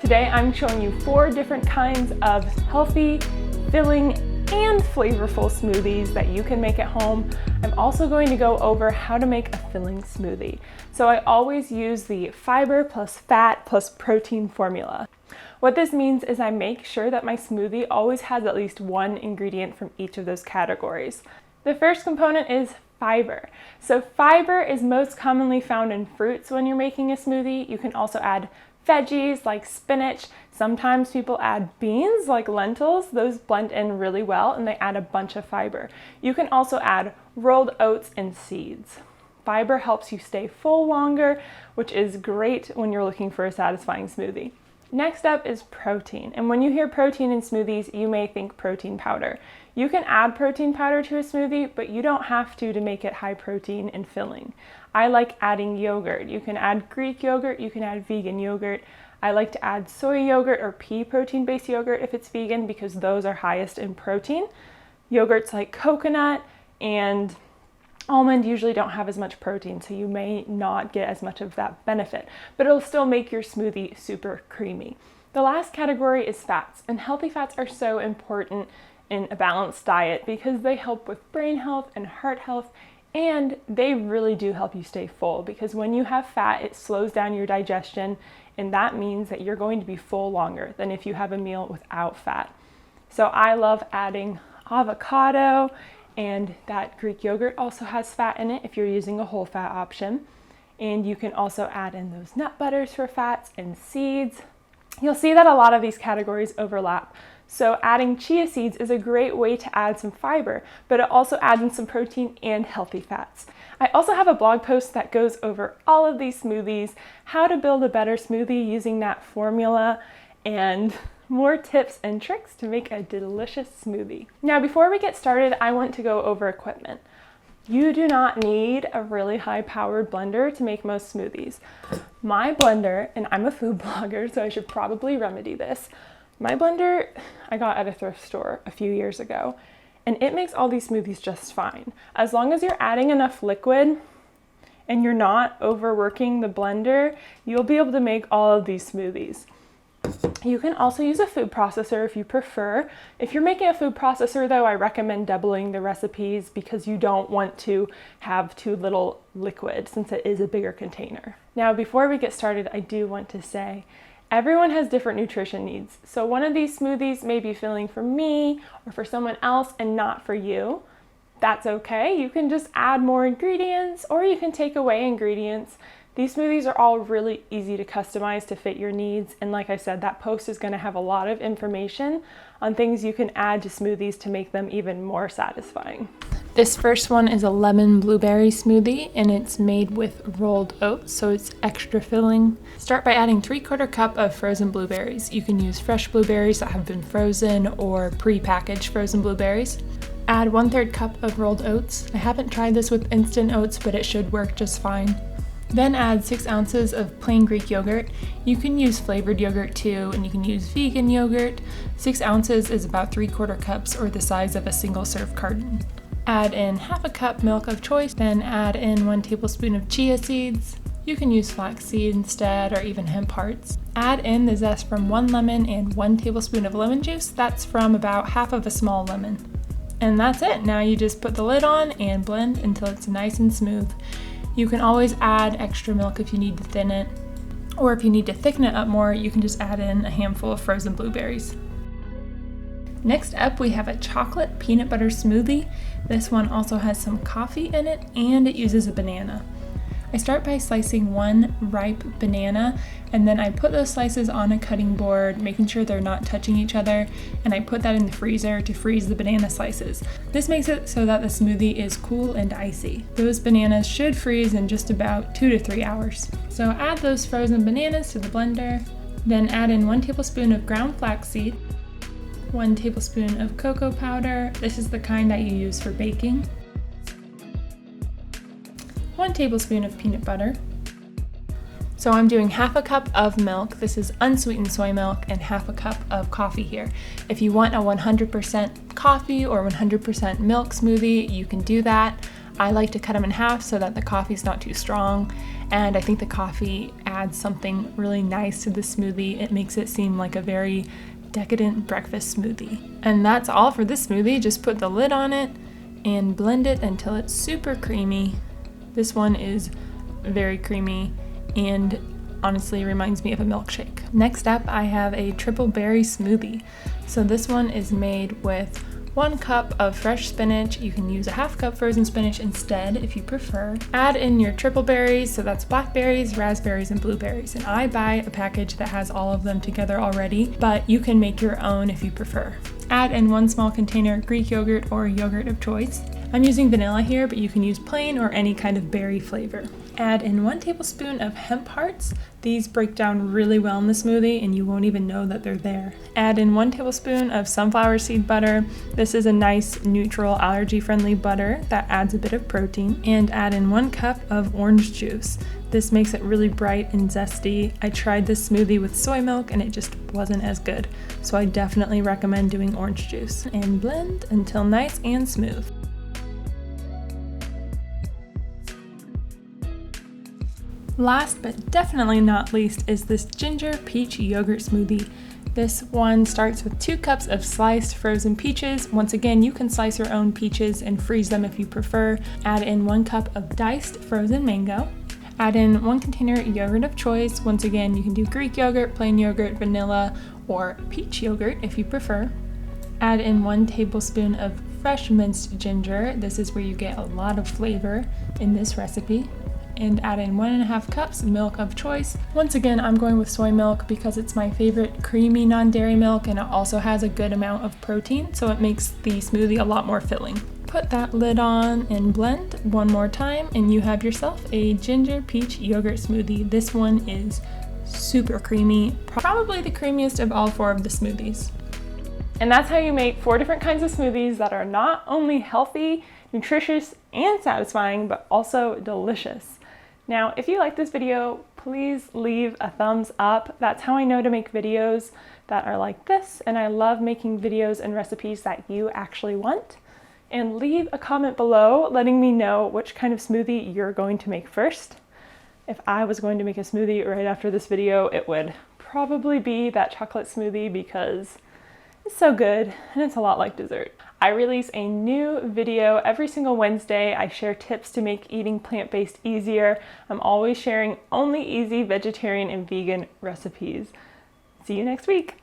Today I'm showing you 4 different kinds of healthy, filling, and flavorful smoothies that you can make at home. I'm also going to go over how to make a filling smoothie. So I always use the fiber plus fat plus protein formula. What this means is I make sure that my smoothie always has at least one ingredient from each of those categories. The first component is fiber. So fiber is most commonly found in fruits when you're making a smoothie. You can also add veggies like spinach. Sometimes people add beans like lentils. Those blend in really well and they add a bunch of fiber. You can also add rolled oats and seeds. Fiber helps you stay full longer, which is great when you're looking for a satisfying smoothie. Next up is protein. And when you hear protein in smoothies, you may think protein powder. You can add protein powder to a smoothie, but you don't have to make it high protein and filling. I like adding yogurt. You can add Greek yogurt, you can add vegan yogurt. I like to add soy yogurt or pea protein-based yogurt if it's vegan because those are highest in protein. Yogurts like coconut and almond usually don't have as much protein, so you may not get as much of that benefit, but it'll still make your smoothie super creamy. The last category is fats, and healthy fats are so important in a balanced diet because they help with brain health and heart health, and they really do help you stay full because when you have fat, it slows down your digestion, and that means that you're going to be full longer than if you have a meal without fat. So I love adding avocado, and that Greek yogurt also has fat in it if you're using a whole fat option. And you can also add in those nut butters for fats and seeds. You'll see that a lot of these categories overlap. So adding chia seeds is a great way to add some fiber, but it also adds in some protein and healthy fats. I also have a blog post that goes over all of these smoothies, how to build a better smoothie using that formula, and more tips and tricks to make a delicious smoothie. Now, before we get started, I want to go over equipment. You do not need a really high-powered blender to make most smoothies. My blender, and I'm a food blogger, so I should probably remedy this. My blender I got at a thrift store a few years ago, and it makes all these smoothies just fine. As long as you're adding enough liquid and you're not overworking the blender, you'll be able to make all of these smoothies. You can also use a food processor if you prefer. If you're making a food processor though, I recommend doubling the recipes because you don't want to have too little liquid since it is a bigger container. Now, before we get started, I do want to say everyone has different nutrition needs. So one of these smoothies may be filling for me or for someone else and not for you. That's okay. You can just add more ingredients or you can take away ingredients. These smoothies are all really easy to customize to fit your needs. And like I said, that post is going to have a lot of information on things you can add to smoothies to make them even more satisfying. This first one is a lemon blueberry smoothie and it's made with rolled oats, so it's extra filling. Start by adding 3/4 cup of frozen blueberries. You can use fresh blueberries that have been frozen or pre-packaged frozen blueberries. Add 1/3 cup of rolled oats. I haven't tried this with instant oats, but it should work just fine. Then add 6 ounces of plain Greek yogurt. You can use flavored yogurt too, and you can use vegan yogurt. 6 ounces is about 3/4 cups or the size of a single serve carton. Add in 1/2 cup milk of choice, then add in 1 tablespoon of chia seeds. You can use flaxseed instead or even hemp hearts. Add in the zest from 1 lemon and 1 tablespoon of lemon juice. That's from about half of a small lemon. And that's it. Now you just put the lid on and blend until it's nice and smooth. You can always add extra milk if you need to thin it, or if you need to thicken it up more, you can just add in a handful of frozen blueberries. Next up, we have a chocolate peanut butter smoothie. This one also has some coffee in it, and it uses a banana. I start by slicing 1 ripe banana, and then I put those slices on a cutting board, making sure they're not touching each other, and I put that in the freezer to freeze the banana slices. This makes it so that the smoothie is cool and icy. Those bananas should freeze in just about 2 to 3 hours. So add those frozen bananas to the blender, then add in 1 tablespoon of ground flaxseed, 1 tablespoon of cocoa powder. This is the kind that you use for baking. 1 tablespoon of peanut butter. So I'm doing 1/2 cup of milk. This is unsweetened soy milk, and 1/2 cup of coffee here. If you want a 100% coffee or 100% milk smoothie, you can do that. I like to cut them in half so that the coffee's not too strong, and I think the coffee adds something really nice to the smoothie. It makes it seem like a very decadent breakfast smoothie. And that's all for this smoothie. Just put the lid on it and blend it until it's super creamy. This one is very creamy and honestly reminds me of a milkshake. Next up, I have a triple berry smoothie. So this one is made with 1 cup of fresh spinach. You can use a half cup frozen spinach instead if you prefer. Add in your triple berries, so that's blackberries, raspberries, and blueberries. And I buy a package that has all of them together already, but you can make your own if you prefer. Add in 1 small container Greek yogurt or yogurt of choice. I'm using vanilla here, but you can use plain or any kind of berry flavor. Add in 1 tablespoon of hemp hearts. These break down really well in the smoothie and you won't even know that they're there. Add in 1 tablespoon of sunflower seed butter. This is a nice neutral allergy-friendly butter that adds a bit of protein. And add in 1 cup of orange juice. This makes it really bright and zesty. I tried this smoothie with soy milk and it just wasn't as good. So I definitely recommend doing orange juice. And blend until nice and smooth. Last but definitely not least is this ginger peach yogurt smoothie. This one starts with 2 cups of sliced frozen peaches. Once again, you can slice your own peaches and freeze them if you prefer. Add in 1 cup of diced frozen mango. Add in 1 container yogurt of choice. Once again, you can do Greek yogurt, plain yogurt, vanilla, or peach yogurt if you prefer. Add in 1 tablespoon of fresh minced ginger. This is where you get a lot of flavor in this recipe. And add in 1.5 cups milk of choice. Once again, I'm going with soy milk because it's my favorite creamy non-dairy milk and it also has a good amount of protein, so it makes the smoothie a lot more filling. Put that lid on and blend one more time and you have yourself a ginger peach yogurt smoothie. This one is super creamy, probably the creamiest of all 4 of the smoothies. And that's how you make 4 different kinds of smoothies that are not only healthy, nutritious, and satisfying, but also delicious. Now, if you like this video, please leave a thumbs up. That's how I know to make videos that are like this, and I love making videos and recipes that you actually want. And leave a comment below letting me know which kind of smoothie you're going to make first. If I was going to make a smoothie right after this video, it would probably be that chocolate smoothie because it's so good and it's a lot like dessert. I release a new video every single Wednesday. I share tips to make eating plant-based easier. I'm always sharing only easy vegetarian and vegan recipes. See you next week.